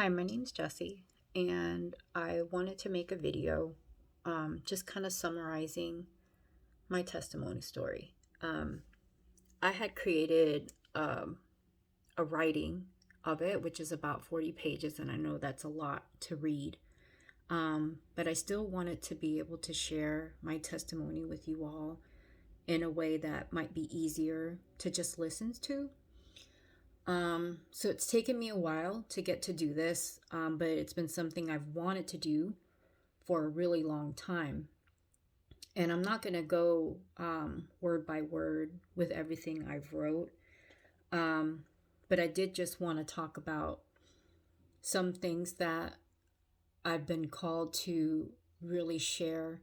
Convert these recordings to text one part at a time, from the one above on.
Hi, my name's Jessie, and I wanted to make a video just kind of summarizing my testimony story. I had created a writing of it, which is about 40 pages, and I know that's a lot to read. But I still wanted to be able to share my testimony with you all in a way that might be easier to just listen to. So it's taken me a while to get to do this, but it's been something I've wanted to do for a really long time. And I'm not going to go word by word with everything I've wrote, but I did just want to talk about some things that I've been called to really share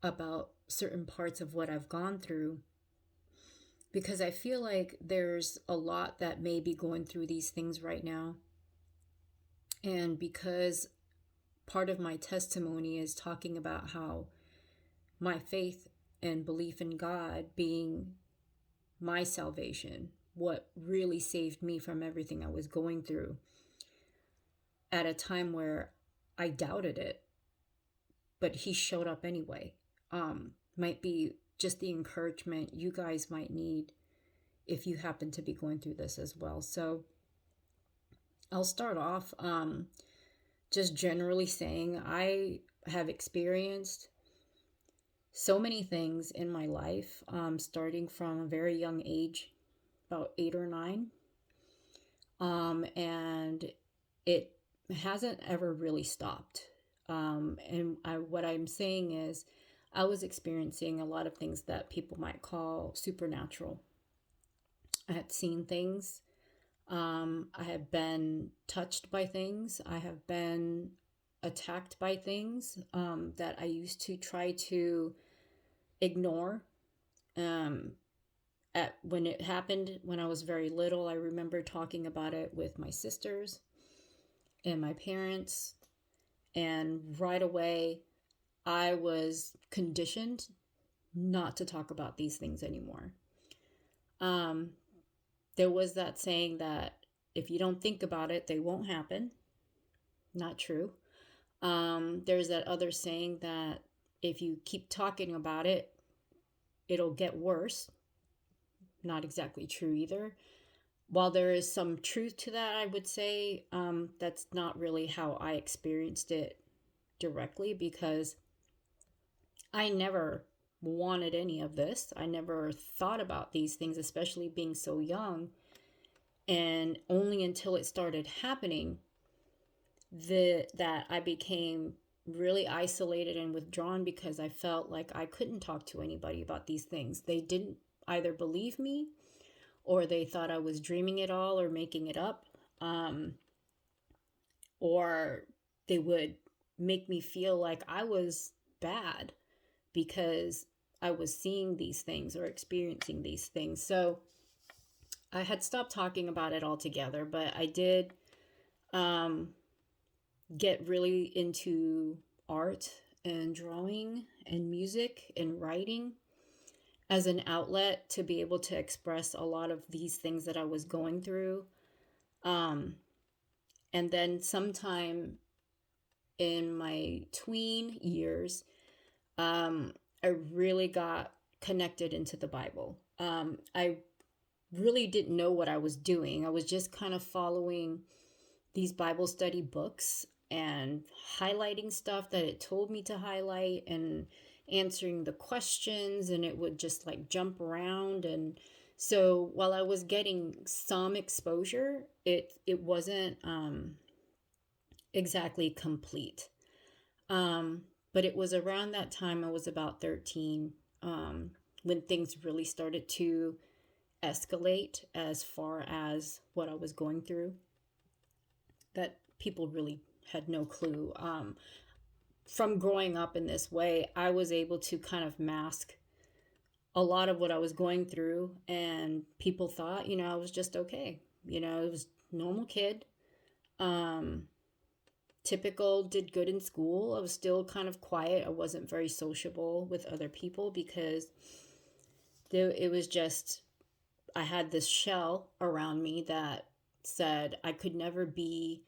about certain parts of what I've gone through because I feel like there's a lot that may be going through these things right now. And because part of my testimony is talking about how my faith and belief in God being my salvation, what really saved me from everything I was going through at a time where I doubted it, but He showed up anyway. Might be just the encouragement you guys might need if you happen to be going through this as well. So I'll start off just generally saying I have experienced so many things in my life, starting from a very young age, about 8 or 9. And it hasn't ever really stopped. What I'm saying is, I was experiencing a lot of things that people might call supernatural. I had seen things. I have been touched by things. I have been attacked by things that I used to try to ignore. When it happened when I was very little, I remember talking about it with my sisters and my parents, and right away I was conditioned not to talk about these things anymore. There was that saying that if you don't think about it, they won't happen. Not true. There's that other saying that if you keep talking about it, it'll get worse. Not exactly true either. While there is some truth to that, I would say that's not really how I experienced it directly, because I never wanted any of this. I never thought about these things, especially being so young. And only until it started happening that I became really isolated and withdrawn, because I felt like I couldn't talk to anybody about these things. They didn't either believe me, or they thought I was dreaming it all or making it up, or they would make me feel like I was bad because I was seeing these things or experiencing these things. So I had stopped talking about it altogether, but I did get really into art and drawing and music and writing as an outlet to be able to express a lot of these things that I was going through. And then sometime in my tween years, I really got connected into the Bible. I really didn't know what I was doing. I was just kind of following these Bible study books and highlighting stuff that it told me to highlight and answering the questions, and it would just like jump around. And so while I was getting some exposure, it wasn't exactly complete. But it was around that time, I was about 13, when things really started to escalate as far as what I was going through, that people really had no clue. From growing up in this way, I was able to kind of mask a lot of what I was going through, and people thought, I was just okay. It was normal kid. Typical, did good in school. I was still kind of quiet. I wasn't very sociable with other people because it was just, I had this shell around me that said I could never be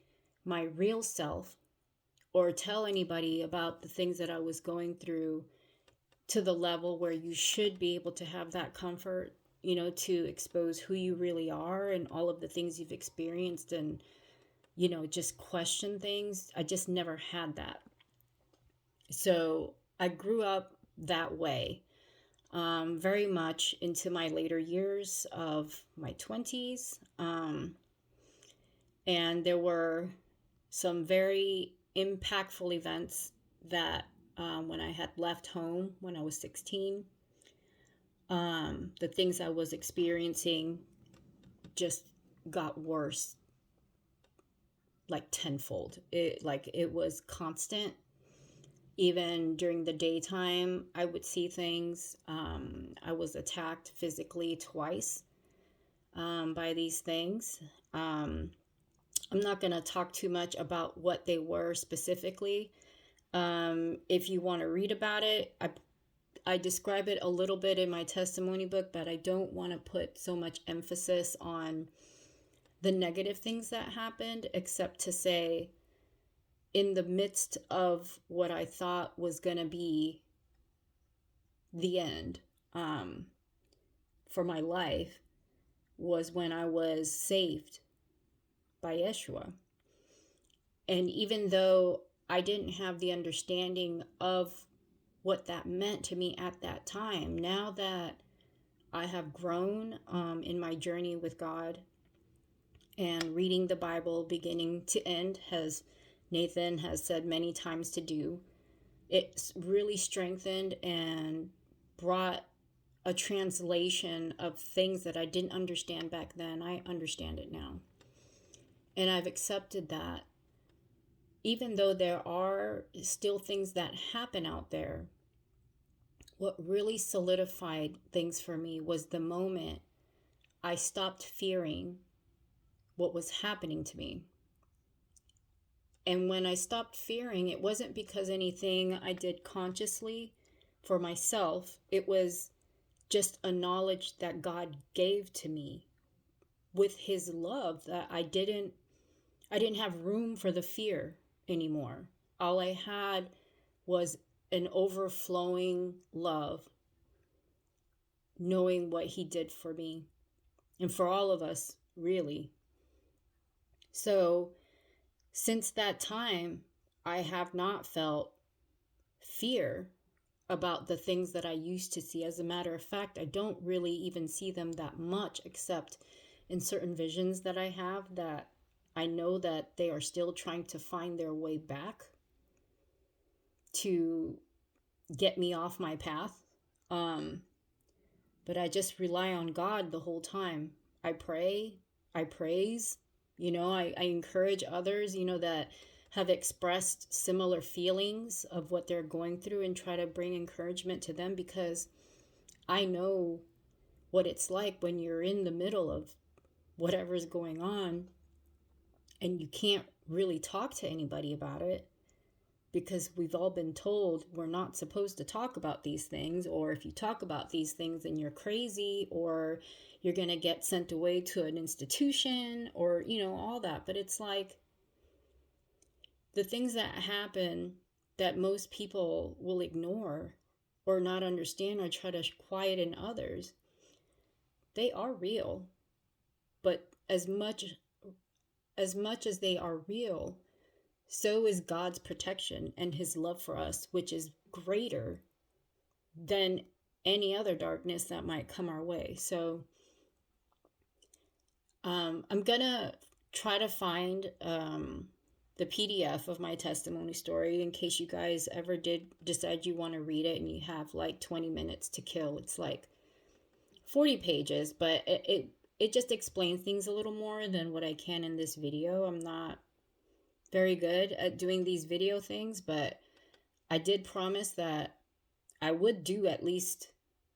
my real self or tell anybody about the things that I was going through to the level where you should be able to have that comfort, to expose who you really are and all of the things you've experienced and, just question things. I just never had that. So I grew up that way, very much into my later years of my 20s. And there were some very impactful events that when I had left home when I was 16, the things I was experiencing just got worse, like tenfold. It was constant. Even during the daytime, I would see things. I was attacked physically twice by these things. I'm not going to talk too much about what they were specifically. If you want to read about it, I describe it a little bit in my testimony book, but I don't want to put so much emphasis on the negative things that happened, except to say, in the midst of what I thought was going to be the end for my life, was when I was saved by Yeshua. And even though I didn't have the understanding of what that meant to me at that time, now that I have grown in my journey with God and reading the Bible beginning to end, as Nathan has said many times to do, it's really strengthened and brought a translation of things that I didn't understand back then. I understand it now. And I've accepted that. Even though there are still things that happen out there, what really solidified things for me was the moment I stopped fearing what was happening to me. And when I stopped fearing, it wasn't because anything I did consciously for myself. It was just a knowledge that God gave to me with his love, that I didn't have room for the fear anymore. All I had was an overflowing love, knowing what he did for me and for all of us, really. So since that time, I have not felt fear about the things that I used to see. As a matter of fact, I don't really even see them that much, except in certain visions that I have, that I know that they are still trying to find their way back to get me off my path. But I just rely on God the whole time. I pray, I praise, I encourage others, that have expressed similar feelings of what they're going through, and try to bring encouragement to them, because I know what it's like when you're in the middle of whatever's going on and you can't really talk to anybody about it, because we've all been told we're not supposed to talk about these things, or if you talk about these things then you're crazy, or you're going to get sent away to an institution, or all that. But it's like the things that happen that most people will ignore or not understand or try to quieten others, they are real. But as much as they are real, so is God's protection and his love for us, which is greater than any other darkness that might come our way. So I'm going to try to find the PDF of my testimony story in case you guys ever did decide you want to read it and you have like 20 minutes to kill. It's like 40 pages, but it just explains things a little more than what I can in this video. I'm not very good at doing these video things, but I did promise that I would do at least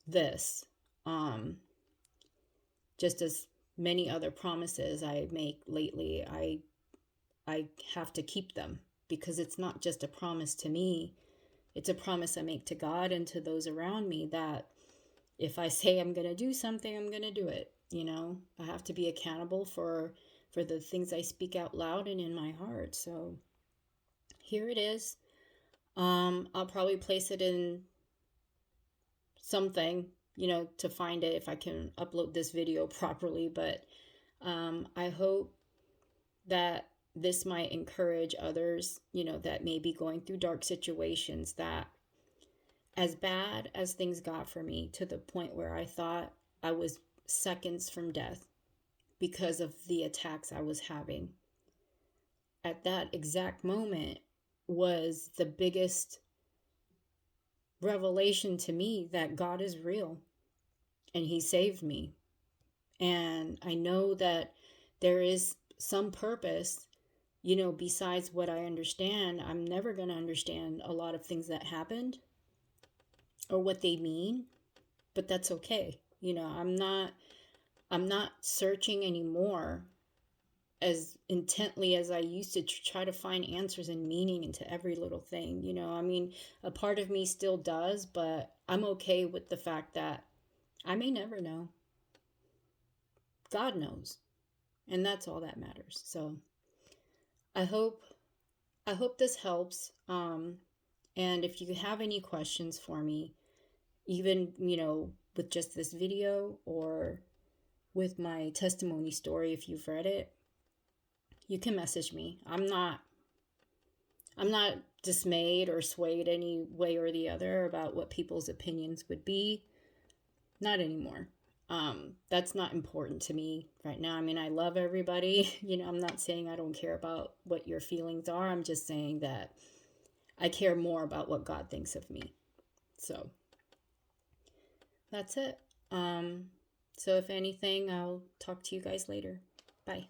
this, just as many other promises I make lately. I have to keep them, because it's not just a promise to me, it's a promise I make to God and to those around me, that if I say I'm going to do something, I'm going to do it. I have to be accountable for for the things I speak out loud and in my heart. So here it is. I'll probably place it in something, to find it if I can upload this video properly. But I hope that this might encourage others, that may be going through dark situations, that as bad as things got for me, to the point where I thought I was seconds from death because of the attacks I was having, at that exact moment was the biggest revelation to me that God is real and He saved me. And I know that there is some purpose, besides what I understand. I'm never going to understand a lot of things that happened or what they mean, but that's okay. I'm not searching anymore as intently as I used to try to find answers and meaning into every little thing. A part of me still does, but I'm okay with the fact that I may never know. God knows. And that's all that matters. So I hope this helps. And if you have any questions for me, even, with just this video or with my testimony story, if you've read it, you can message me. I'm not dismayed or swayed any way or the other about what people's opinions would be. Not anymore. That's not important to me right now. I love everybody. I'm not saying I don't care about what your feelings are. I'm just saying that I care more about what God thinks of me. So that's it. So if anything, I'll talk to you guys later. Bye.